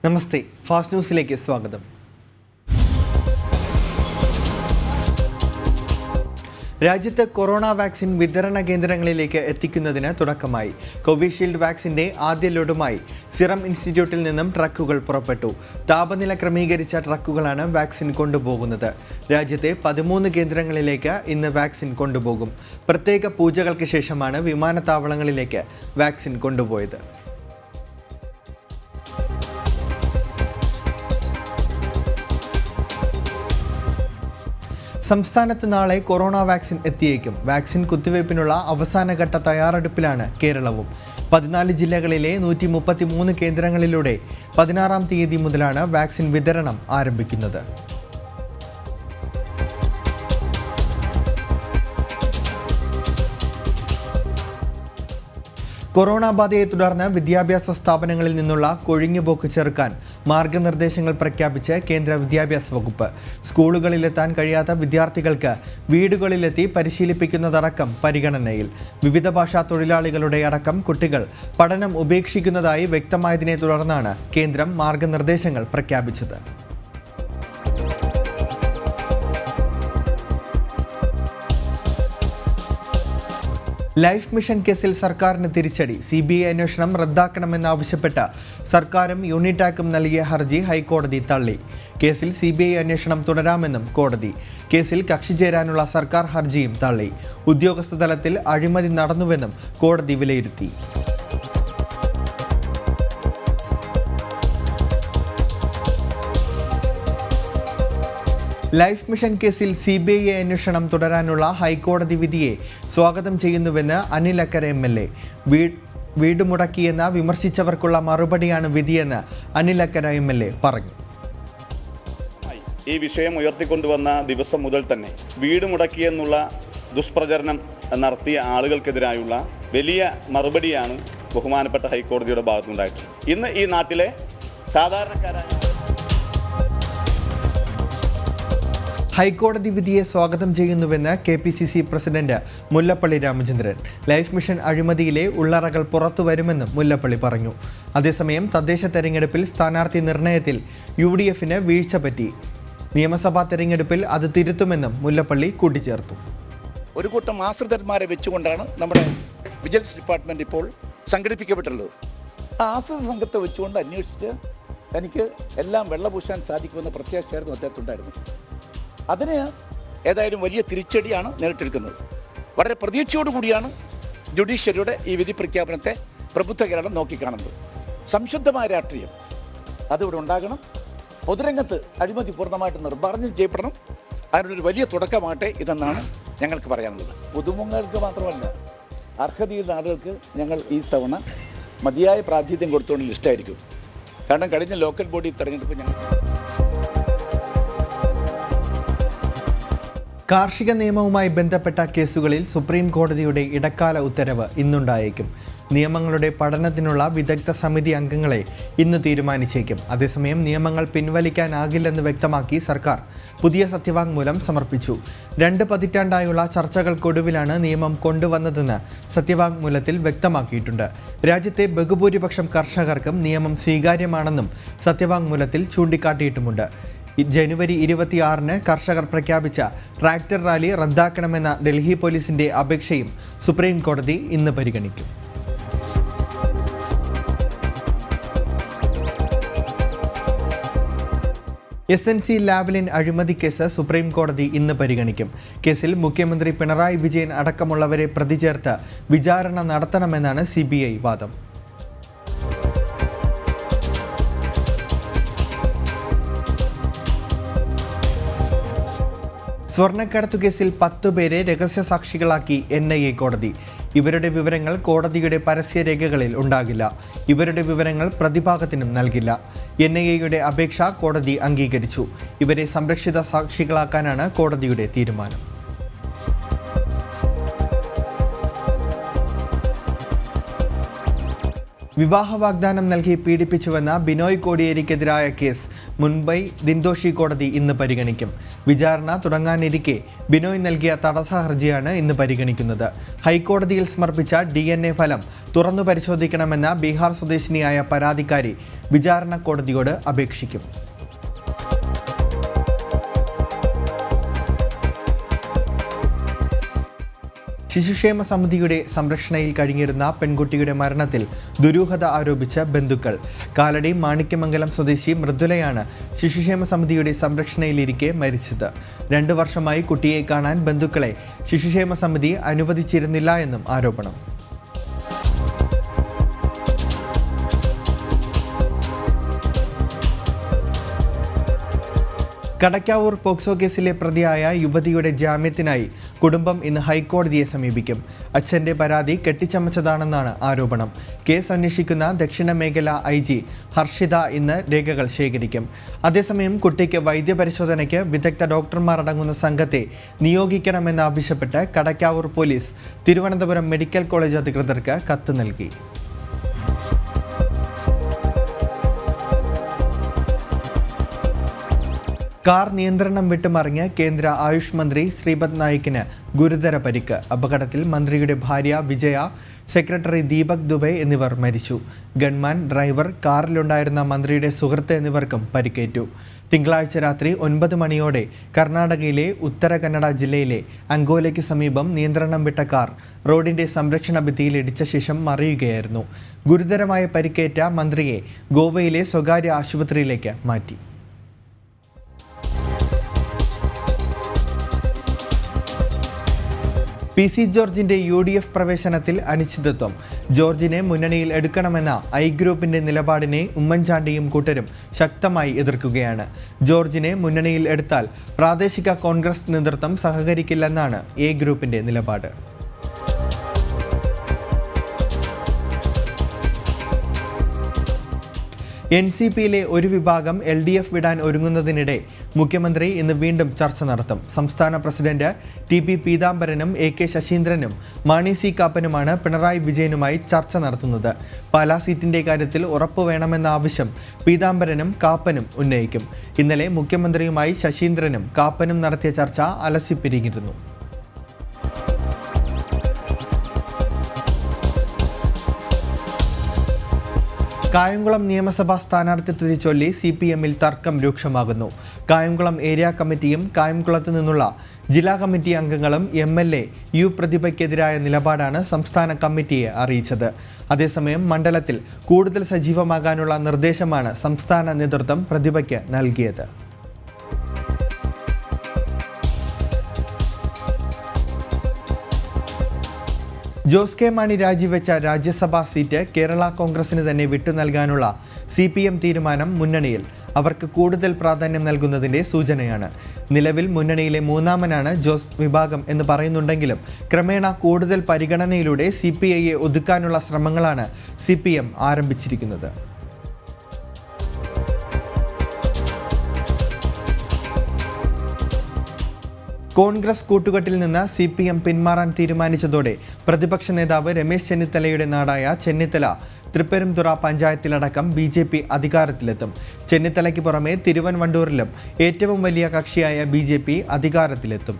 നമസ്തേ, fast ന്യൂസിലേക്ക് സ്വാഗതം. രാജ്യത്ത് കൊറോണ വാക്സിൻ വിതരണ കേന്ദ്രങ്ങളിലേക്ക് എത്തിക്കുന്നതിന് തുടക്കമായി. കോവിഷീൽഡ് വാക്സിന്റെ ആദ്യ ലോഡുമായി സിറം ഇൻസ്റ്റിറ്റ്യൂട്ടിൽ നിന്നും ട്രക്കുകൾ പുറപ്പെട്ടു. താപനില ക്രമീകരിച്ച ട്രക്കുകളാണ് വാക്സിൻ കൊണ്ടുപോകുന്നത്. രാജ്യത്തെ 13 കേന്ദ്രങ്ങളിലേക്ക് ഇന്ന് വാക്സിൻ കൊണ്ടുപോകും. പ്രത്യേക പൂജകൾക്ക് ശേഷമാണ് വിമാനത്താവളങ്ങളിലേക്ക് വാക്സിൻ കൊണ്ടുപോയത്. സംസ്ഥാനത്ത് നാളെ കൊറോണ വാക്സിൻ എത്തിയേക്കും. വാക്സിൻ കുത്തിവയ്പ്പിനുള്ള അവസാനഘട്ട തയ്യാറെടുപ്പിലാണ് കേരളവും. 14 ജില്ലകളിലെ 133 കേന്ദ്രങ്ങളിലൂടെ 16-ാം തീയതി മുതലാണ് വാക്സിൻ വിതരണം ആരംഭിക്കുന്നത്. കൊറോണ ബാധയെ തുടർന്ന് വിദ്യാഭ്യാസ സ്ഥാപനങ്ങളിൽ നിന്നുള്ള കൊഴിഞ്ഞുപോക്ക് ചെറുക്കാൻ മാർഗനിർദ്ദേശങ്ങൾ പ്രഖ്യാപിച്ച് കേന്ദ്ര വിദ്യാഭ്യാസ വകുപ്പ്. സ്കൂളുകളിലെത്താൻ കഴിയാത്ത വിദ്യാർത്ഥികൾക്ക് വീടുകളിലെത്തി പരിശീലിപ്പിക്കുന്നതടക്കം പരിഗണനയിൽ. വിവിധ ഭാഷാ തൊഴിലാളികളുടെ അടക്കം കുട്ടികൾ പഠനം ഉപേക്ഷിക്കുന്നതായി വ്യക്തമായതിനെ തുടർന്നാണ് കേന്ദ്രം മാർഗനിർദ്ദേശങ്ങൾ പ്രഖ്യാപിച്ചത്. ലൈഫ് മിഷൻ കേസിൽ സർക്കാരിന് തിരിച്ചടി. CBI അന്വേഷണം റദ്ദാക്കണമെന്നാവശ്യപ്പെട്ട് സർക്കാരും യൂണിടാക്കും നൽകിയ ഹർജി ഹൈക്കോടതി തള്ളി. കേസിൽ CBI അന്വേഷണം തുടരാമെന്നും കോടതി. കേസിൽ കക്ഷി ചേരാനുള്ള സർക്കാർ ഹർജിയും തള്ളി. ഉദ്യോഗസ്ഥ തലത്തിൽ അഴിമതി നടന്നുവെന്നും കോടതി വിലയിരുത്തി. ലൈഫ് മിഷൻ കേസിൽ CBI അന്വേഷണം തുടരാനുള്ള ഹൈക്കോടതി വിധിയെ സ്വാഗതം ചെയ്യുന്നുവെന്ന് അനിൽ അക്കര MLA. വീട് മുടക്കിയെന്ന് വിമർശിച്ചവർക്കുള്ള മറുപടിയാണ് വിധിയെന്ന് അനിൽ അക്കര MLA പറഞ്ഞു. ഈ വിഷയം ഉയർത്തിക്കൊണ്ടുവന്ന ദിവസം മുതൽ തന്നെ വീട് മുടക്കിയെന്നുള്ള ദുഷ്പ്രചരണം നടത്തിയ ആളുകൾക്കെതിരായുള്ള വലിയ മറുപടിയാണ് ബഹുമാനപ്പെട്ട ഹൈക്കോടതിയുടെ ഭാഗത്തുനിന്നുണ്ടായിട്ടുള്ളത്. ഇന്ന് ഈ നാട്ടിലെ സാധാരണക്കാരായ ഹൈക്കോടതി വിധിയെ സ്വാഗതം ചെയ്യുന്നുവെന്ന് KPCC president Mullappally Ramachandran. Life mission അഴിമതിയിലെ ഉള്ളറകൾ പുറത്തു വരുമെന്നും മുല്ലപ്പള്ളി പറഞ്ഞു. അതേസമയം തദ്ദേശ തെരഞ്ഞെടുപ്പിൽ സ്ഥാനാർത്ഥി നിർണയത്തിൽ UDFന് വീഴ്ച പറ്റി. നിയമസഭാ തെരഞ്ഞെടുപ്പിൽ അത് തിരുത്തുമെന്നും മുല്ലപ്പള്ളി കൂട്ടിച്ചേർത്തു. ഒരു കൂട്ടം ആശ്രിതന്മാരെ വെച്ചുകൊണ്ടാണ് നമ്മുടെ വിജിലൻസ് ഡിപ്പാർട്ട്മെൻറ്റ് ഇപ്പോൾ സംഘടിപ്പിക്കപ്പെട്ടുള്ളത്. ആ ആശ്രിത സംഘത്തെ വെച്ചുകൊണ്ട് അന്വേഷിച്ച് എനിക്ക് എല്ലാം വെള്ളപൂശാൻ സാധിക്കുമെന്ന പ്രത്യാശയായിരുന്നു അദ്ദേഹത്തുണ്ടായിരുന്നു. അതിന് ഏതായാലും വലിയ തിരിച്ചടിയാണ് നേരിട്ടിരിക്കുന്നത്. വളരെ പ്രതീക്ഷയോടുകൂടിയാണ് ജുഡീഷ്യറിയുടെ ഈ വിധി പ്രഖ്യാപനത്തെ പ്രബുദ്ധ കേരളം നോക്കിക്കാണുന്നത്. സംശുദ്ധമായ രാഷ്ട്രീയം അതിവിടെ ഉണ്ടാകണം. പൊതുരംഗത്ത് അഴിമതി പൂർണ്ണമായിട്ട് നിർമ്മാർജ്ജനം ചെയ്യപ്പെടണം. അതിനൊരു വലിയ തുടക്കമാകട്ടെ ഇതെന്നാണ് ഞങ്ങൾക്ക് പറയാനുള്ളത്. പുതുമുഖങ്ങൾക്ക് മാത്രമല്ല, അർഹതയുള്ള ആളുകൾക്ക് ഞങ്ങൾ ഈ തവണ മതിയായ പ്രാതിനിധ്യം കൊടുത്തുകൊണ്ട് ലിസ്റ്റായിരിക്കും. കാരണം കഴിഞ്ഞ ലോക്കൽ ബോഡി തെരഞ്ഞെടുപ്പ് ഞങ്ങൾ കാർഷിക നിയമവുമായി ബന്ധപ്പെട്ട കേസുകളിൽ സുപ്രീം കോടതിയുടെ ഇടക്കാല ഉത്തരവ് ഇന്നുണ്ടായേക്കും. നിയമങ്ങളുടെ പഠനത്തിനുള്ള വിദഗ്ധ സമിതി അംഗങ്ങളെ ഇന്ന് തീരുമാനിച്ചേക്കും. അതേസമയം നിയമങ്ങൾ പിൻവലിക്കാനാകില്ലെന്ന് വ്യക്തമാക്കി സർക്കാർ പുതിയ സത്യവാങ്മൂലം സമർപ്പിച്ചു. 2 പതിറ്റാണ്ടായുള്ള ചർച്ചകൾക്കൊടുവിലാണ് നിയമം കൊണ്ടുവന്നതെന്ന് സത്യവാങ്മൂലത്തിൽ വ്യക്തമാക്കിയിട്ടുണ്ട്. രാജ്യത്തെ ബഹുഭൂരിപക്ഷം കർഷകർക്കും നിയമം സ്വീകാര്യമാണെന്നും സത്യവാങ്മൂലത്തിൽ ചൂണ്ടിക്കാട്ടിയിട്ടുമുണ്ട്. ജനുവരി 26-ന് കർഷകർ പ്രഖ്യാപിച്ച ട്രാക്ടർ റാലി റദ്ദാക്കണമെന്ന ഡൽഹി പോലീസിന്റെ അപേക്ഷയും സുപ്രീം കോടതി ഇന്ന് പരിഗണിക്കും. SNC ലാവ്ലിൻ അഴിമതി കേസ് സുപ്രീം കോടതി ഇന്ന് പരിഗണിക്കും. കേസിൽ മുഖ്യമന്ത്രി പിണറായി വിജയൻ അടക്കമുള്ളവരെ പ്രതി ചേർത്ത് വിചാരണ നടത്തണമെന്നാണ് CBI വാദം. സ്വർണ്ണക്കടത്തു കേസിൽ 10 പേരെ രഹസ്യസാക്ഷികളാക്കി NIA കോടതി. ഇവരുടെ വിവരങ്ങൾ കോടതിയുടെ പരസ്യരേഖകളിൽ ഉണ്ടാകില്ല. ഇവരുടെ വിവരങ്ങൾ പ്രതിഭാഗത്തിനും നൽകില്ല. NIAയുടെ അപേക്ഷ കോടതി അംഗീകരിച്ചു. ഇവരെ സംരക്ഷിത സാക്ഷികളാക്കാനാണ് കോടതിയുടെ തീരുമാനം. വിവാഹ വാഗ്ദാനം നൽകി പീഡിപ്പിച്ചുവെന്ന ബിനോയ് കോടിയേരിക്കെതിരായ കേസ് മുംബൈ ദിൻദോഷി കോടതി ഇന്ന് പരിഗണിക്കും. വിചാരണ തുടങ്ങാനിരിക്കെ ബിനോയ് നൽകിയ തടസ്സ ഹർജിയാണ് ഇന്ന് പരിഗണിക്കുന്നത്. ഹൈക്കോടതിയിൽ സമർപ്പിച്ച DNA ഫലം തുറന്നു പരിശോധിക്കണമെന്ന ബീഹാർ സ്വദേശിനിയായ പരാതിക്കാരി വിചാരണ കോടതിയോട് അപേക്ഷിക്കും. ശിശുക്ഷേമ സമിതിയുടെ സംരക്ഷണയിൽ കഴിഞ്ഞിരുന്ന പെൺകുട്ടിയുടെ മരണത്തിൽ ദുരൂഹത ആരോപിച്ച ബന്ധുക്കൾ. കാലടി മാണിക്യമംഗലം സ്വദേശി മൃദുലയാണ് ശിശുക്ഷേമ സമിതിയുടെ സംരക്ഷണയിലിരിക്കെ മരിച്ചത്. 2 വർഷമായി കുട്ടിയെ കാണാൻ ബന്ധുക്കളെ ശിശുക്ഷേമ സമിതി അനുവദിച്ചിരുന്നില്ല എന്നും ആരോപണം. കടക്കാവൂർ പോക്സോ കേസിലെ പ്രതിയായ യുവതിയുടെ ജാമ്യത്തിനായി കുടുംബം ഇന്ന് ഹൈക്കോടതിയെ സമീപിക്കും. അച്ഛൻ്റെ പരാതി കെട്ടിച്ചമച്ചതാണെന്നാണ് ആരോപണം. കേസ് അന്വേഷിക്കുന്ന ദക്ഷിണ മേഖല IG ഹർഷിത ഇന്ന് രേഖകൾ ശേഖരിക്കും. അതേസമയം കുട്ടിക്ക് വൈദ്യപരിശോധനയ്ക്ക് വിദഗ്ധ ഡോക്ടർമാർ അടങ്ങുന്ന സംഘത്തെ നിയോഗിക്കണമെന്നാവശ്യപ്പെട്ട് Kadakkavoor police Thiruvananthapuram medical college അധികൃതർക്ക് കത്ത് നൽകി. കാർ നിയന്ത്രണം വിട്ടുമറിഞ്ഞ് കേന്ദ്ര ആയുഷ് മന്ത്രി ശ്രീപദ് നായിക്കിന് ഗുരുതര പരിക്ക്. അപകടത്തിൽ മന്ത്രിയുടെ ഭാര്യ വിജയ, സെക്രട്ടറി ദീപക് ദുബെ എന്നിവർ മരിച്ചു. ഗൺമാൻ, ഡ്രൈവർ, കാറിലുണ്ടായിരുന്ന മന്ത്രിയുടെ സുഹൃത്ത് എന്നിവർക്കും പരിക്കേറ്റു. തിങ്കളാഴ്ച രാത്രി 9 മണിയോടെ കർണാടകയിലെ ഉത്തര കന്നഡ ജില്ലയിലെ അങ്കോലയ്ക്ക് സമീപം നിയന്ത്രണം വിട്ട കാർ റോഡിന്റെ സംരക്ഷണ ഭിത്തിയിൽ ഇടിച്ച ശേഷം മറിയുകയായിരുന്നു. ഗുരുതരമായ പരിക്കേറ്റ മന്ത്രിയെ ഗോവയിലെ സ്വകാര്യ ആശുപത്രിയിലേക്ക് മാറ്റി. PC ജോർജിന്റെ UDF പ്രവേശനത്തിൽ അനിശ്ചിതത്വം. ജോർജിനെ മുന്നണിയിൽ എടുക്കണമെന്ന I ഗ്രൂപ്പിന്റെ നിലപാടിനെ ഉമ്മൻചാണ്ടിയും കൂട്ടരും ശക്തമായി എതിർക്കുകയാണ്. ജോർജിനെ മുന്നണിയിൽ എടുത്താൽ പ്രാദേശിക കോൺഗ്രസ് നേതൃത്വം സഹകരിക്കില്ലെന്നാണ് A ഗ്രൂപ്പിന്റെ നിലപാട്. NCPയിലെ ഒരു വിഭാഗം LDF വിടാൻ ഒരുങ്ങുന്നതിനിടെ മുഖ്യമന്ത്രി ഇന്ന് വീണ്ടും ചർച്ച നടത്തും. സംസ്ഥാന പ്രസിഡന്റ് TP പീതാംബരനും AK ശശീന്ദ്രനും മാണി C കാപ്പനുമാണ് പിണറായി വിജയനുമായി ചർച്ച നടത്തുന്നത്. പാലാ സീറ്റിന്റെ കാര്യത്തിൽ ഉറപ്പ് വേണമെന്ന ആവശ്യം പീതാംബരനും കാപ്പനും ഉന്നയിക്കും. ഇന്നലെ മുഖ്യമന്ത്രിയുമായി ശശീന്ദ്രനും കാപ്പനും നടത്തിയ ചർച്ച അലസിപ്പിരിഞ്ഞിരുന്നു. കായംകുളം നിയമസഭാ സ്ഥാനാർത്ഥിത്വത്തെ ചൊല്ലി CPMൽ തർക്കം രൂക്ഷമാകുന്നു. കായംകുളം ഏരിയ കമ്മിറ്റിയും കായംകുളത്ത് നിന്നുള്ള ജില്ലാ കമ്മിറ്റി അംഗങ്ങളും MLA U പ്രതിഭയ്ക്കെതിരായ നിലപാടാണ് സംസ്ഥാന കമ്മിറ്റിയെ അറിയിച്ചത്. അതേസമയം മണ്ഡലത്തിൽ കൂടുതൽ സജീവമാകാനുള്ള നിർദ്ദേശമാണ് സംസ്ഥാന നേതൃത്വം പ്രതിഭയ്ക്ക് നൽകിയത്. ജോസ് കെ മാണി രാജിവെച്ച രാജ്യസഭാ സീറ്റ് കേരള കോൺഗ്രസിന് തന്നെ വിട്ടു നൽകാനുള്ള CPM തീരുമാനം മുന്നണിയിൽ അവർക്ക് കൂടുതൽ പ്രാധാന്യം നൽകുന്നതിൻ്റെ സൂചനയാണ്. നിലവിൽ മുന്നണിയിലെ മൂന്നാമനാണ് ജോസ് വിഭാഗം എന്ന് പറയുന്നുണ്ടെങ്കിലും ക്രമേണ കൂടുതൽ പരിഗണനയിലൂടെ CPIയെ ഒതുക്കാനുള്ള ശ്രമങ്ങളാണ് CPM ആരംഭിച്ചിരിക്കുന്നത്. കോൺഗ്രസ് കൂട്ടുകെട്ടിൽ നിന്ന് CPM പിന്മാറാൻ തീരുമാനിച്ചതോടെ പ്രതിപക്ഷ നേതാവ് രമേശ് ചെന്നിത്തലയുടെ നാടായ ചെന്നിത്തല തൃപ്പരുംതുറ പഞ്ചായത്തിലടക്കം BJP അധികാരത്തിലെത്തും. ചെന്നിത്തലയ്ക്ക് പുറമെ തിരുവൻവണ്ടൂരിലും ഏറ്റവും വലിയ കക്ഷിയായ BJP അധികാരത്തിലെത്തും.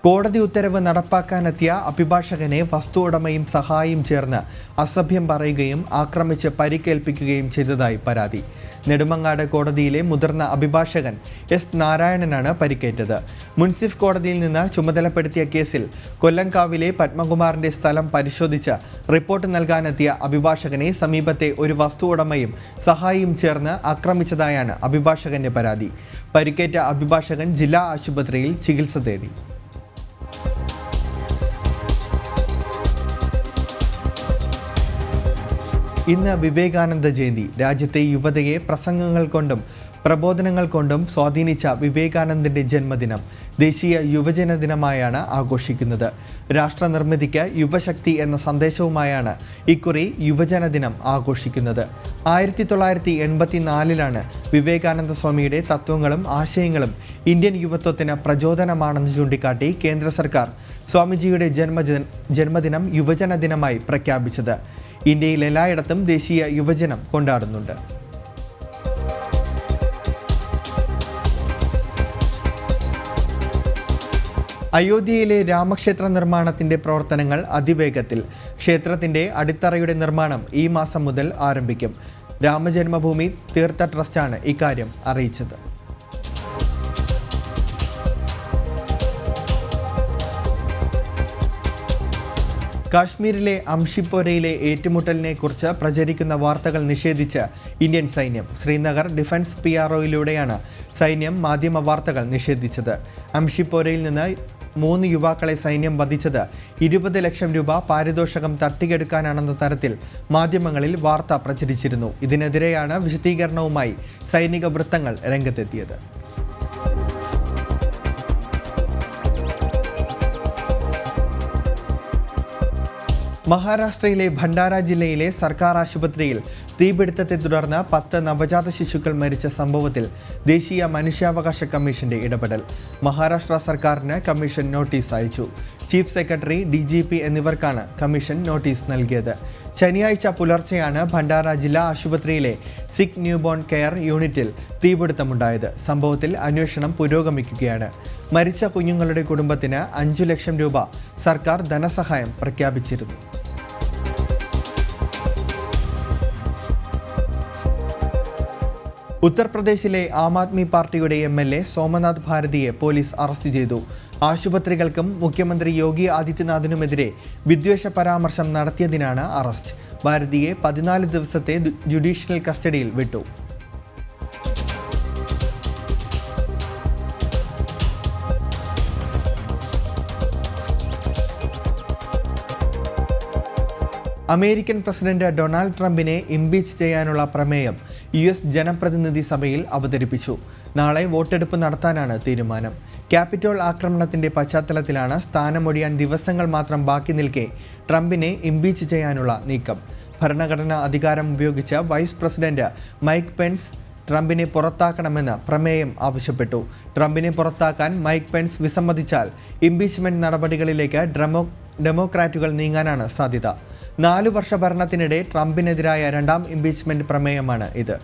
കോടതി ഉത്തരവ് നടപ്പാക്കാനെത്തിയ അഭിഭാഷകനെ വസ്തു ഉടമയും സഹായിയും ചേർന്ന് അസഭ്യം പറയുകയും ആക്രമിച്ച് പരിക്കേൽപ്പിക്കുകയും ചെയ്തതായി പരാതി. നെടുമങ്ങാട് കോടതിയിലെ മുതിർന്ന അഭിഭാഷകൻ S നാരായണനാണ് പരിക്കേറ്റത്. മുൻസിഫ് കോടതിയിൽ നിന്ന് ചുമതലപ്പെടുത്തിയ കേസിൽ കൊല്ലംകാവിലെ പത്മകുമാറിന്റെ സ്ഥലം പരിശോധിച്ച് റിപ്പോർട്ട് നൽകാനെത്തിയ അഭിഭാഷകനെ സമീപത്തെ ഒരു വസ്തു ഉടമയും സഹായിയും ചേർന്ന് ആക്രമിച്ചതായാണ് അഭിഭാഷകന്റെ പരാതി. പരിക്കേറ്റ അഭിഭാഷകൻ ജില്ലാ ആശുപത്രിയിൽ ചികിത്സ തേടി. ഇന്ന് വിവേകാനന്ദ ജയന്തി. രാജ്യത്തെ യുവതയെ പ്രസംഗങ്ങൾ കൊണ്ടും പ്രബോധനങ്ങൾ കൊണ്ടും സ്വാധീനിച്ച വിവേകാനന്ദന്റെ ജന്മദിനം. ദേശീയ യുവജന ദിനമായാണ് ആഘോഷിക്കുന്നത്. രാഷ്ട്രനിർമ്മിതിക്ക് യുവശക്തി എന്ന സന്ദേശവുമായാണ് ഇക്കുറി യുവജന ദിനം ആഘോഷിക്കുന്നത്. 1984 വിവേകാനന്ദ സ്വാമിയുടെ തത്വങ്ങളും ആശയങ്ങളും ഇന്ത്യൻ യുവത്വത്തിന് പ്രചോദനമാണെന്ന് ചൂണ്ടിക്കാട്ടി കേന്ദ്ര സർക്കാർ സ്വാമിജിയുടെ ജന്മദിനം യുവജന ദിനമായി പ്രഖ്യാപിച്ചത്. ഇന്ത്യയിൽ എല്ലായിടത്തും ദേശീയ യുവജനം കൊണ്ടാടുന്നുണ്ട്. അയോധ്യയിലെ രാമക്ഷേത്ര നിർമ്മാണത്തിന്റെ പ്രവർത്തനങ്ങൾ അതിവേഗത്തിൽ. ക്ഷേത്രത്തിന്റെ അടിത്തറയുടെ നിർമ്മാണം ഈ മാസം മുതൽ ആരംഭിക്കും. രാമജന്മഭൂമി തീർത്ഥ ട്രസ്റ്റാണ് ഇക്കാര്യം അറിയിച്ചത്. കാശ്മീരിലെ അംഷിപ്പോരയിലെ ഏറ്റുമുട്ടലിനെ കുറിച്ച് പ്രചരിക്കുന്ന വാർത്തകൾ നിഷേധിച്ച് ഇന്ത്യൻ സൈന്യം. ശ്രീനഗർ ഡിഫൻസ് PROയിലൂടെയാണ് സൈന്യം മാധ്യമ വാർത്തകൾ നിഷേധിച്ചത്. അംഷിപ്പോരയിൽ നിന്ന് 3 യുവാക്കളെ സൈന്യം വധിച്ചത് 20 ലക്ഷം രൂപ പാരിതോഷികം തട്ടിയെടുക്കാനാണെന്ന തരത്തിൽ മാധ്യമങ്ങളിൽ വാർത്ത പ്രചരിച്ചിരുന്നു. ഇതിനെതിരെയാണ് വിശദീകരണവുമായി സൈനിക വൃത്തങ്ങൾ രംഗത്തെത്തിയത്. മഹാരാഷ്ട്രയിലെ ഭണ്ഡാര ജില്ലയിലെ സർക്കാർ ആശുപത്രിയിൽ തീപിടുത്തത്തെ തുടർന്ന് 10 നവജാത ശിശുക്കൾ മരിച്ച സംഭവത്തിൽ ദേശീയ മനുഷ്യാവകാശ കമ്മീഷന്റെ ഇടപെടൽ. മഹാരാഷ്ട്ര സർക്കാരിന് കമ്മീഷൻ നോട്ടീസ് അയച്ചു. ചീഫ് സെക്രട്ടറി, DGP എന്നിവർക്കാണ് കമ്മീഷൻ നോട്ടീസ് നൽകിയത്. ശനിയാഴ്ച പുലർച്ചെയാണ് ഭണ്ഡാര ജില്ലാ ആശുപത്രിയിലെ സിക്ക് ന്യൂബോൺ കെയർ യൂണിറ്റിൽ തീപിടുത്തമുണ്ടായത്. സംഭവത്തിൽ അന്വേഷണം പുരോഗമിക്കുകയാണ്. മരിച്ച കുഞ്ഞുങ്ങളുടെ കുടുംബത്തിന് 5 ലക്ഷം രൂപ സർക്കാർ ധനസഹായം പ്രഖ്യാപിച്ചിരുന്നു. ഉത്തർപ്രദേശിലെ ആം ആദ്മി പാർട്ടിയുടെ MLA സോമനാഥ് ഭാരതിയെ പോലീസ് അറസ്റ്റ് ചെയ്തു. ആശുപത്രികൾക്കും മുഖ്യമന്ത്രി യോഗി ആദിത്യനാഥിനുമെതിരെ വിദ്വേഷ പരാമർശം നടത്തിയതിനാണ് അറസ്റ്റ്. ഭാരതിയെ 14 ദിവസത്തെ ജുഡീഷ്യൽ കസ്റ്റഡിയിൽ വിട്ടു. അമേരിക്കൻ പ്രസിഡന്റ് ഡൊണാൾഡ് ട്രംപിനെ ഇംപീച്ച് ചെയ്യാനുള്ള പ്രമേയം US ജനപ്രതിനിധി സഭയിൽ അവതരിപ്പിച്ചു. നാളെ വോട്ടെടുപ്പ് നടത്താനാണ് തീരുമാനം. ക്യാപിറ്റോൾ ആക്രമണത്തിന്റെ പശ്ചാത്തലത്തിലാണ് സ്ഥാനമൊഴിയാൻ ദിവസങ്ങൾ മാത്രം ബാക്കി നിൽക്കെ ട്രംപിനെ ഇംപീച്ച് ചെയ്യാനുള്ള നീക്കം. ഭരണഘടനാ അധികാരം ഉപയോഗിച്ച് വൈസ് പ്രസിഡന്റ് മൈക്ക് പെൻസ് ട്രംപിനെ പുറത്താക്കണമെന്ന് പ്രമേയം ആവശ്യപ്പെട്ടു. ട്രംപിനെ പുറത്താക്കാൻ മൈക്ക് പെൻസ് വിസമ്മതിച്ചാൽ ഇംപീച്ച്മെന്റ് നടപടികളിലേക്ക് ഡെമോക്രാറ്റുകൾ നീങ്ങാനാണ് സാധ്യത. 4 വർഷ ഭരണത്തിനിടെ ട്രംപിനെതിരായ 2ാം ഇംപീച്ച്മെന്റ് പ്രമേയമാണ് ഇത്.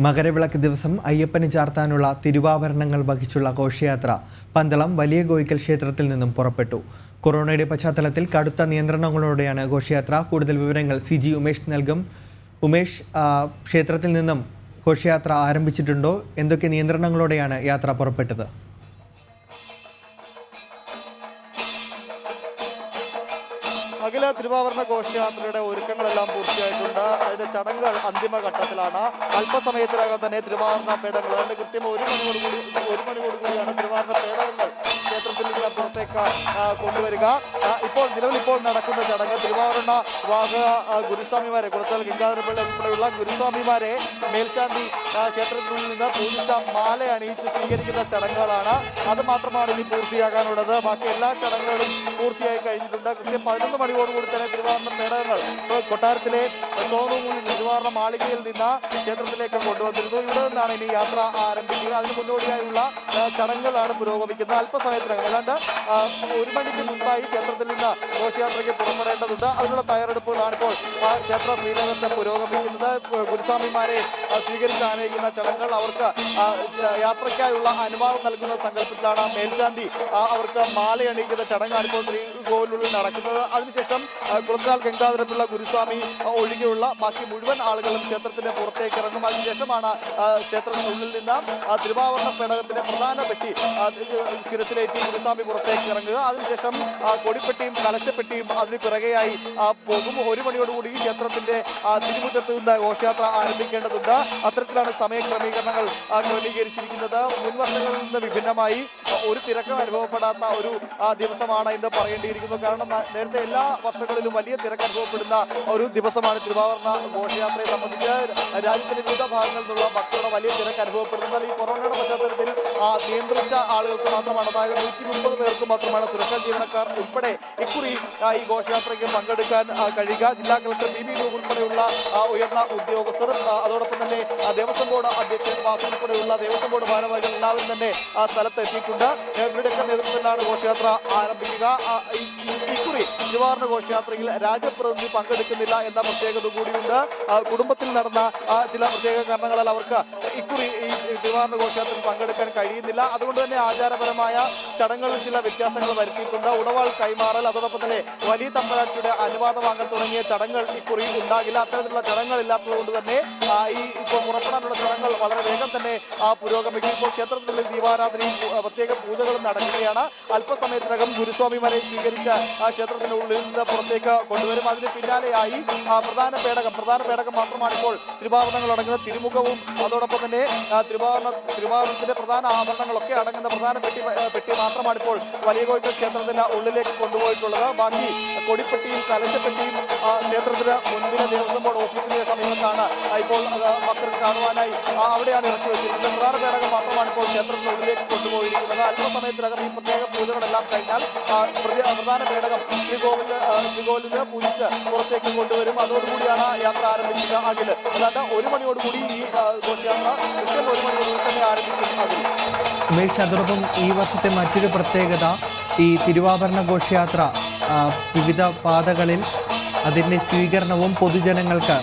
മകരവിളക്ക് ദിവസം അയ്യപ്പന് ചാർത്താനുള്ള തിരുവാഭരണങ്ങൾ വഹിച്ചുള്ള ഘോഷയാത്ര പന്തളം വലിയ കോയിക്കൽ ക്ഷേത്രത്തിൽ നിന്നും പുറപ്പെട്ടു. കൊറോണയുടെ പശ്ചാത്തലത്തിൽ കടുത്ത നിയന്ത്രണങ്ങളോടെയാണ് ഘോഷയാത്ര. കൂടുതൽ വിവരങ്ങൾ CG ഉമേഷ് നൽകും. ഉമേഷ്, ക്ഷേത്രത്തിൽ നിന്നും ഘോഷയാത്ര ആരംഭിച്ചിട്ടുണ്ടോ? എന്തൊക്കെ നിയന്ത്രണങ്ങളോടെയാണ് യാത്ര പുറപ്പെട്ടത്? അഖില തിരുവാഭരണ ഘോഷയാത്രയുടെ ഒരുക്കങ്ങളെല്ലാം പൂർത്തിയായിട്ടുണ്ട്. അതിന്റെ ചടങ്ങുകൾ അന്തിമഘട്ടത്തിലാണ്. അല്പസമയത്തിനകം തന്നെ തിരുവാഭരണ പേടങ്ങൾ, അതിന്റെ കൃത്യം 1 മണിയോടുകൂടിയാണ് തിരുവാഭരണ പേടകങ്ങൾ ക്ഷേത്രത്തിൽ നിന്ന് പുറത്തേക്ക് കൊണ്ടുവരിക. നിലവിൽ നടക്കുന്ന ചടങ്ങ് തിരുവാഭരണ വാഹക ഗുരുസ്വാമിമാരെ, കുളത്താൽ ഗംഗാധരപിള്ള ഉൾപ്പെടെയുള്ള ഗുരുസ്വാമിമാരെ മേൽശാന്തി ക്ഷേത്രത്തിൽ നിന്ന് പൂജിച്ച മാല അണിയിച്ച് സ്വീകരിക്കുന്ന ചടങ്ങുകളാണ്. അത് മാത്രമാണ് ഇനി പൂർത്തിയാകാനുള്ളത്. ബാക്കി എല്ലാ ചടങ്ങുകളും പൂർത്തിയായി കഴിഞ്ഞിട്ടുണ്ട്. കൃത്യം 11 മണിയോടുകൂടി തന്നെ തിരുവാഭരണ പേടകങ്ങൾ കൊട്ടാരത്തിലെ സോമൂലി തിരുവാഭരണ മാളികയിൽ നിന്ന് ക്ഷേത്രത്തിലേക്ക് കൊണ്ടുവന്നിരുന്നു. ഇവിടെ നിന്നാണ് ഇനി യാത്ര ആരംഭിക്കുക. അതിന് മുന്നോടിയായുള്ള ചടങ്ങുകളാണ് പുരോഗമിക്കുന്നത്. അല്പസമയത്തിനകം ഏതാണ്ട് 1 മണിക്ക് മുൻപായി ക്ഷേത്രത്തിൽ നിന്ന് ഘോഷയാത്രയ്ക്ക് പുറപ്പെടേണ്ടതുണ്ട്. അതിനുള്ള തയ്യാറെടുപ്പുകളാണ് ഇപ്പോൾ ക്ഷേത്ര ശ്രീനഗരത്തെ പുരോഗമിക്കുന്നത്. ഗുരുസ്വാമിമാരെ സ്വീകരിച്ച് ആനയിക്കുന്ന ചടങ്ങുകൾ, അവർക്ക് യാത്രയ്ക്കായുള്ള അനുവാദം നൽകുന്ന സങ്കല്പത്തിലാണ് മേൽശാന്തി അവർക്ക് മാലയണിയിക്കുന്ന ചടങ്ങാണ് ഇപ്പോൾ ശ്രീകോവിലുള്ളിൽ നടക്കുന്നത്. അതിനുശേഷം കുളത്താൽ ഗംഗാധരപിള്ള ഗുരുസ്വാമി ഒഴികെയുള്ള ബാക്കി മുഴുവൻ ആളുകളും ക്ഷേത്രത്തിന്റെ പുറത്തേക്ക് ഇറങ്ങും. അതിനുശേഷമാണ് ക്ഷേത്രത്തിനുള്ളിൽ നിന്ന് തിരുവാഭരണ പേടകത്തിന്റെ പ്രധാന പെട്ടി ശിരസിലേറ്റി ഗുരുസ്വാമി പുറത്തേക്ക് ഇറങ്ങുക. അതിനുശേഷം കൊടിപ്പെട്ടിയും കലശപ്പെട്ടിയും അതിന് പിറകെയായി പോകും. 1 മണിയോടുകൂടി ക്ഷേത്രത്തിന്റെ തിരുമുറ്റത്ത് നിന്ന് ഘോഷയാത്ര ആരംഭിക്കേണ്ടതുണ്ട്. അത്തരത്തിലാണ് സമയ ക്രമീകരണങ്ങൾ ക്രമീകരിച്ചിരിക്കുന്നത്. മുൻ വർഷങ്ങളിൽ നിന്ന് വിഭിന്നമായി ഒരു തിരക്കും അനുഭവപ്പെടാത്ത ഒരു ദിവസമാണ് ഇന്ന് പറയേണ്ടിയിരിക്കുന്നത്. കാരണം നേരത്തെ എല്ലാ വർഷങ്ങളിലും വലിയ തിരക്ക് അനുഭവപ്പെടുന്ന ഒരു ദിവസമാണ് തിരുവാഭരണ ഘോഷയാത്രയെ സംബന്ധിച്ച്. രാജ്യത്തിന്റെ വിവിധ ഭാഗങ്ങളിൽ നിന്നുള്ള ഭക്തരുടെ വലിയ തിരക്ക് അനുഭവപ്പെടുന്നത് ഈ കൊറോണയുടെ പശ്ചാത്തലത്തിൽ നിയന്ത്രിച്ച ആളുകൾക്ക് മാത്രമാണ്, അതായത് 130 പേർക്ക് മാത്രമാണ് സുരക്ഷാ ജീവനക്കാർ ഉൾപ്പെടെ ഇക്കുറി ഈ ഘോഷയാത്രയ്ക്ക് പങ്കെടുക്കാൻ കഴിയുക. ജില്ലാ കളക്ടർ ബി ഉൾപ്പെടെയുള്ള ഉയർന്ന ഉദ്യോഗസ്ഥർ, അതോടൊപ്പം തന്നെ ദേവസ്വം ബോർഡ് അധ്യക്ഷൻ വാസു ഉൾപ്പെടെയുള്ള ദേവസ്വം ബോർഡ് ഭാരവാഹികൾ എല്ലാവരും തന്നെ സ്ഥലത്ത് എത്തിയിട്ടുണ്ട്. ഇവരുടെയൊക്കെ നേതൃത്വത്തിലാണ് ഘോഷയാത്ര ആരംഭിക്കുക. ഇക്കുറി തിരുവാഭരണ ഘോഷയാത്രയിൽ രാജപ്രതിനിധി പങ്കെടുക്കുന്നില്ല എന്ന പ്രത്യേകത കൂടിയുണ്ട്. കുടുംബത്തിൽ നടന്ന ചില പ്രത്യേക കാരണങ്ങളാൽ അവർക്ക് ഇക്കുറി ഈ തിരുവാഭരണ ഘോഷയാത്രയിൽ പങ്കെടുക്കാൻ കഴിയുന്നില്ല. അതുകൊണ്ട് തന്നെ ആചാരപരമായ ചടങ്ങുകളിൽ ചില വ്യത്യാസങ്ങൾ വരുത്തിയിട്ടുണ്ട്. ഉടവാൾ കൈമാറൽ, അതോടൊപ്പം തന്നെ വലിയ തമ്പരാട്ടിയുടെ അനുവാദം വാങ്ങൽ തുടങ്ങിയ ചടങ്ങുകൾ ഇക്കുറി ഉണ്ടാകില്ല. അത്തരത്തിലുള്ള ചടങ്ങുകൾ ഇല്ലാത്തത് കൊണ്ട് തന്നെ ഈ ഇപ്പോൾ പുറപ്പെടാനുള്ള ചടങ്ങുകൾ വളരെ വേഗം തന്നെ പുരോഗമിക്കും. ഇപ്പോൾ ക്ഷേത്രത്തിനുള്ളിൽ ദീപാരാധനയും പ്രത്യേക പൂജകളും നടക്കുകയാണ്. അല്പസമയത്തിനകം ഗുരുസ്വാമിമാരെ സ്വീകരിച്ച് ക്ഷേത്രത്തിനുള്ളിൽ നിന്ന് പുറത്തേക്ക് കൊണ്ടുവരും. അതിന് പിന്നാലെയായി പ്രധാന പേടകം മാത്രമാണ് ഇപ്പോൾ തിരുവാഭരണങ്ങൾ അടങ്ങുന്ന തിരുമുഖവും അതോടൊപ്പം തന്നെ തിരുവാഭരണത്തിന്റെ പ്രധാന ആഭരണങ്ങളൊക്കെ അടങ്ങുന്ന പ്രധാന പെട്ടി മാത്രമാണ് ഇപ്പോൾ വലിയ കോയിക്കൽ ക്ഷേത്രത്തിന് ഉള്ളിലേക്ക് കൊണ്ടുപോയിട്ടുള്ളത്. ബാക്കി കൊടിപ്പെട്ടിയും കലശപ്പെട്ടിയും ക്ഷേത്രത്തിന് മുൻപിലെ ദേവസ്വം ബോർഡ് ഓഫീസിന്റെ സമീപത്താണ് ഇപ്പോൾ ഭക്തർക്ക് കാണുവാനായി അവിടെയാണ് ഇറക്കി വെച്ചിരിക്കുന്നത്. പ്രധാന പേടകം മാത്രമാണ് ഇപ്പോൾ ക്ഷേത്രത്തിനുള്ളിലേക്ക് കൊണ്ടുപോയിരിക്കുന്നത്. അല്പസമയത്തിനകം ഈ പ്രത്യേക പൂജകളെല്ലാം കഴിഞ്ഞാൽ പ്രധാന പേടകം ശ്രീകോവിലിന് പൂജിച്ച് പുറത്തേക്ക് കൊണ്ടുവരും. അതോടുകൂടിയാണ് യാത്ര ആരംഭിക്കുക. അഖിൽ അല്ലാണ്ട് 1 മണിയോടുകൂടി ഈ ഘോഷയാത്ര കൃത്യം 1 മണിയോടുകൂടി തന്നെ ആരംഭിക്കും. അഖിൽ ഉമേഷ്, അതോടൊപ്പം ഈ വർഷത്തെ മറ്റൊരു പ്രത്യേകത ഈ തിരുവാഭരണ ഘോഷയാത്ര വിവിധ പാതകളിൽ അതിൻ്റെ സ്വീകരണവും പൊതുജനങ്ങൾക്ക്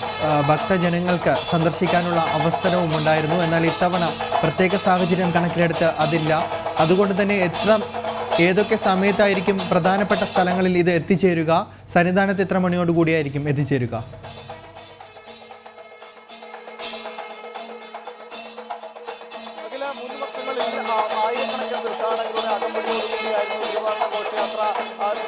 ഭക്തജനങ്ങൾക്ക് സന്ദർശിക്കാനുള്ള അവസരവും ഉണ്ടായിരുന്നു. എന്നാൽ ഇത്തവണ പ്രത്യേക സാഹചര്യം കണക്കിലെടുത്ത് അതില്ല. അതുകൊണ്ട് തന്നെ ഏതൊക്കെ സമയത്തായിരിക്കും പ്രധാനപ്പെട്ട സ്ഥലങ്ങളിൽ ഇത് എത്തിച്ചേരുക? സന്നിധാനത്ത് എത്ര മണിയോടുകൂടിയായിരിക്കും എത്തിച്ചേരുക? മുൻ വർഷങ്ങളിൽ ആയിരക്കണക്കിന് തീർത്ഥാടകരുടെ അകമ്പടിയോടുകൂടിയായിരുന്നു തിരുവാഭരണ ഘോഷയാത്ര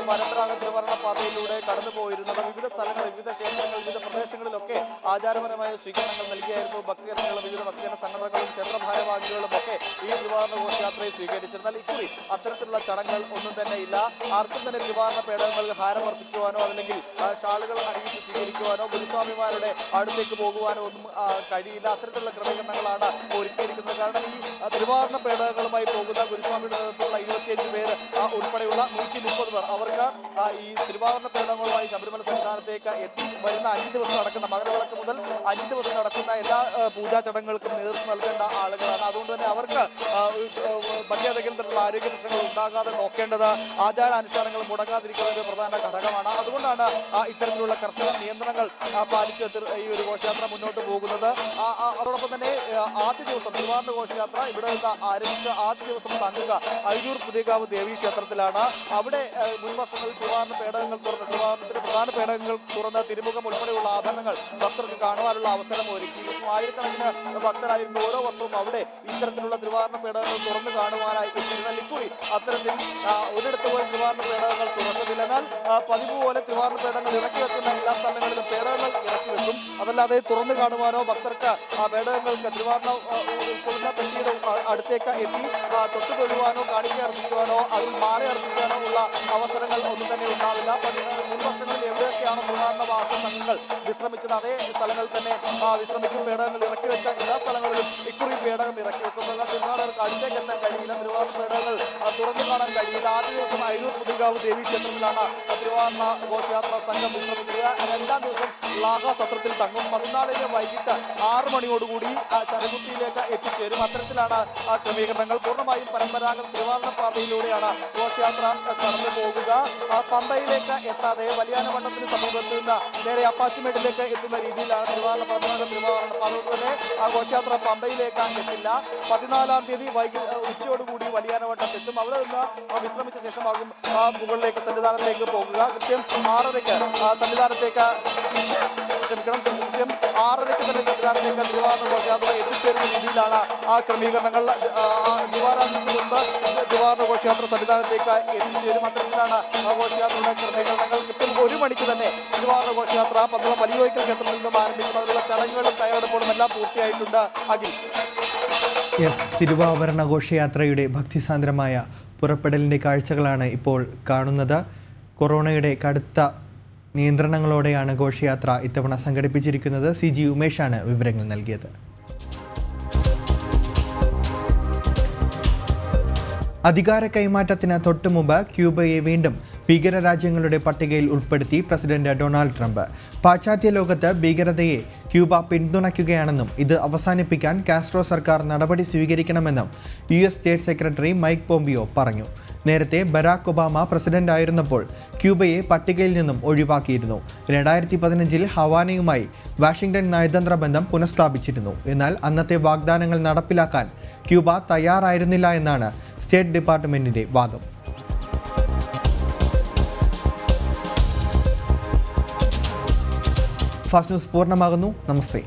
പരമ്പരാഗത തിരുവാഭരണ പാതയിലൂടെ കടന്നു പോയിരുന്നത്. വിവിധ സ്ഥലങ്ങളിൽ, വിവിധ ക്ഷേത്രങ്ങൾ, വിവിധ പ്രദേശങ്ങളിലൊക്കെ ആചാരപരമായ സ്വീകരണങ്ങൾ നൽകിയായിരുന്നു ഭക്തജനങ്ങളും വിവിധ ഭക്തജന സംഘടനകളും ക്ഷേത്ര ഭാരവാഹികളും ഒക്കെ ഈ തിരുവാഭരണ ഘോഷയാത്രയെ സ്വീകരിച്ചിരുന്നാൽ ഇക്കുറി അത്തരത്തിലുള്ള ചടങ്ങുകൾ ഒന്നും തന്നെ ഇല്ല. ആർക്കും തന്നെ തിരുവാഭരണ പേടകങ്ങളിൽ ഹാരമർപ്പിക്കുവാനോ അല്ലെങ്കിൽ ഷാളുകൾ അണിയിച്ച് സ്വീകരിക്കുവാനോ ഗുരുസ്വാമിമാരുടെ അടുത്തേക്ക് പോകുവാനോ ഒന്നും കഴിയില്ല. അത്തരത്തിലുള്ള ക്രമീകരണങ്ങളാണ് ഒരുക്കിയിരിക്കുന്നത്. കാരണം ഈ തിരുവാഭരണ പേടകങ്ങളുമായി പോകുന്ന ഗുരുസ്വാമിയുടെ നേതൃത്വത്തിലുള്ള 25 പേര് ഉൾപ്പെടെയുള്ള 130 പേർ അവർക്ക് ഈ തിരുവാഭരണ പേടകങ്ങളുമായി ശബരിമല സന്നിധാനത്തേക്ക് എത്തി വരുന്ന 5 ദിവസം നടക്കുന്ന മകരവിളക്ക് മുതൽ 5 ദിവസം നടക്കുന്ന എല്ലാ പൂജാ ചടങ്ങുകൾക്കും നേതൃത്വം നൽകേണ്ട ആളുകളാണ്. അതുകൊണ്ട് തന്നെ അവർക്ക് മറ്റേതെങ്കിലും തരത്തിലുള്ള ആരോഗ്യ പ്രശ്നങ്ങൾ ഉണ്ടാകാതെ നോക്കേണ്ടത് ആചാരാനുഷ്ഠാനങ്ങൾ മുടങ്ങാതിരിക്കുന്നത് പ്രധാന ഘടകമാണ്. അതുകൊണ്ടാണ് ഇത്തരത്തിലുള്ള കർശന നിയന്ത്രണങ്ങൾ പാലിച്ച് ഈ ഒരു ഘോഷയാത്ര മുന്നോട്ട് പോകുന്നത്. അതോടൊപ്പം തന്നെ ആദ്യ ദിവസം തിരുവാഭരണ ഘോഷയാത്ര ഇവിടെ നിന്ന് ആരംഭിച്ച് ആദ്യ ദിവസം തങ്ങുക അഴിയൂർ പുതിയകാവ് ദേവീ ക്ഷേത്രത്തിലാണ്. അവിടെ മുൻ വർഷങ്ങളിൽ തിരുവാഭരണ പേടകങ്ങൾ തിരുവാഭരണത്തിന്റെ പ്രധാന പേടകങ്ങൾ തുറന്ന് തിരുമുഖം ഉൾപ്പെടെയുള്ള ആഭരണങ്ങൾ ഭക്തർക്ക് കാണുവാനുള്ള അവസരം ഒരുക്കി. ആയിരക്കണക്കിന് ഭക്തരായിരുന്നു ഓരോ വർഷവും അവിടെ ഇത്തരത്തിലുള്ള തിരുവാഭരണ പേടകങ്ങൾ തുറന്നു കാണുവാനായി എത്തിയിരുന്ന ഇക്കുറി അത്തരത്തിൽ ഒരിടത്ത് പോലും തിരുവാഭരണ പേടകങ്ങൾ തുറന്നതില്ല. എന്നാൽ പതിവ് പോലെ തിരുവാഭരണ പേടകങ്ങൾ ഇറക്കി വെക്കുന്ന എല്ലാ സ്ഥലങ്ങളിലും പേടകങ്ങൾ ഇറക്കി വെക്കും. അതല്ലാതെ തുറന്നു കാണുവാനോ ഭക്തർക്ക് പേടകങ്ങൾക്ക് തിരുവാഭരണ ഉൾക്കൊള്ളുന്ന പെട്ടിയുടെ അടുത്തേക്ക് എത്തി തൊട്ടു തൊഴുവാനോ കാണിക്ക അർപ്പിക്കുവാനോ അതിൽ മാല അർപ്പിക്കാനോ ഉള്ള അവസരങ്ങൾ ഒന്നും തന്നെ ഉണ്ടാവില്ല. മുൻ വർഷങ്ങളിൽ എവിടെയൊക്കെയാണോ തിരുവാഭരണ വാസ സംഘങ്ങൾ വിശ്രമിച്ചത് അതേ സ്ഥലങ്ങളിൽ തന്നെ വിശ്രമിക്കും. പേടകങ്ങൾ ഇറക്കി വെച്ച എല്ലാ സ്ഥലങ്ങളിലും ഇക്കുറി പേടകം ഇറക്കി വെക്കുന്നത് തീർത്ഥാടകർക്ക് അടുത്തേക്ക് എത്താൻ കഴിയില്ല. തിരുവാഭരണ പേടകങ്ങൾ തുറന്നു കാണാൻ കഴിയില്ല. ആദ്യ ദിവസം അഴിയൂർ പുതിയകാവ് ദേവീ ക്ഷേത്രത്തിലാണ് തിരുവാഭരണ ഘോഷയാത്ര സംഘം വിശ്രമിക്കുക. 2ാം ദിവസം ലാഹ സത്രത്തിൽ തങ്ങും. 14-ന് വൈകിട്ട് 6 മണിയോടുകൂടി ചരകുത്തിയിലേക്ക് എത്തിച്ചേരും. അത്തരത്തിലാണ് ക്രമീകരണങ്ങൾ. പൂർണ്ണമായും പരമ്പരാഗത തിരുവാഭരണ പാതയിലൂടെയാണ് ഘോഷയാത്ര കടന്നു പോകുക. പമ്പയിലേക്ക് എത്താതെ വലിയാനവണ്ണത്തിന് സമീപത്ത് നിന്ന് നേരെ അപ്പാച്ചിമേട്ടിലേക്ക് എത്തുന്ന രീതിയിലാണ് പരമ്പരാഗത തിരുവാഭരണ പാത. തന്നെ ഘോഷയാത്ര പമ്പയിലേക്ക് എത്തില്ല. 14-ാം തീയതി ഉച്ചയോടുകൂടി വലിയാനവണ്ണത്തെത്തും. അവിടെ നിന്ന് വിശ്രമിച്ച ശേഷമാകും മുകളിലേക്ക് സന്നിധാനത്തേക്ക് പോകുക. കൃത്യം 6:30 സന്നിധാനത്തേക്ക് കൃത്യം 6:30 തന്നെ സംവിധാനത്തേക്ക് ദിവാരണ ഘോഷയാത്ര എത്തിച്ചേരുന്ന രീതിയിലാണ് ആ ക്രമീകരണങ്ങൾ. ദിവാരാധനയ്ക്ക് മുമ്പ് ദിവാരണ ഘോഷയാത്ര സംവിധാനത്തേക്ക് എത്തിച്ചേരും. അത്തരത്തിലാണ് ആ ഘോഷയാത്രയുടെ ക്രമീകരണങ്ങൾ. കൃത്യം 1 മണിക്ക് തന്നെ ദിവാരണ ഘോഷയാത്ര പന്തളം വലിയോയ്ക്കൽ ക്ഷേത്രത്തിൽ നിന്നും ആരംഭിക്കും. അതിനുള്ള ചടങ്ങുകളും തയ്യാറെടുപ്പുകളും എല്ലാം പൂർത്തിയായിട്ടുണ്ട്. അഖിൽ, തിരുവാഭരണ ഘോഷയാത്രയുടെ ഭക്തിസാന്ദ്രമായ പുറപ്പെടലിൻ്റെ കാഴ്ചകളാണ് ഇപ്പോൾ കാണുന്നത്. കൊറോണയുടെ കടുത്ത നിയന്ത്രണങ്ങളോടെയാണ് ഘോഷയാത്ര ഇത്തവണ സംഘടിപ്പിച്ചിരിക്കുന്നത്. CG ഉമേഷാണ് വിവരങ്ങൾ നൽകിയത്. അധികാര കൈമാറ്റത്തിന് തൊട്ടുമുമ്പ് ക്യൂബയെ വീണ്ടും ഭീകരരാജ്യങ്ങളുടെ പട്ടികയിൽ ഉൾപ്പെടുത്തി പ്രസിഡന്റ് ഡൊണാൾഡ് ട്രംപ്. പാശ്ചാത്യ ലോകത്ത് ഭീകരതയെ ക്യൂബ പിന്തുണയ്ക്കുകയാണെന്നും ഇത് അവസാനിപ്പിക്കാൻ കാസ്ട്രോ സർക്കാർ നടപടി സ്വീകരിക്കണമെന്നും US state secretary Mike Pompeo പറഞ്ഞു. നേരത്തെ ബരാക് ഒബാമ പ്രസിഡന്റ് ആയിരുന്നപ്പോൾ ക്യൂബയെ പട്ടികയിൽ നിന്നും ഒഴിവാക്കിയിരുന്നു. 2015 ഹവാനയുമായി വാഷിംഗ്ടൺ നയതന്ത്ര ബന്ധം പുനഃസ്ഥാപിച്ചിരുന്നു. എന്നാൽ അന്നത്തെ വാഗ്ദാനങ്ങൾ നടപ്പിലാക്കാൻ ക്യൂബ തയ്യാറായിരുന്നില്ല എന്നാണ് സ്റ്റേറ്റ് ഡിപ്പാർട്ട്മെന്റിന്റെ വാദം. ഫാസ്റ്റ് ന്യൂസ് പൂർണ്ണമാകുന്നു. നമസ്തേ.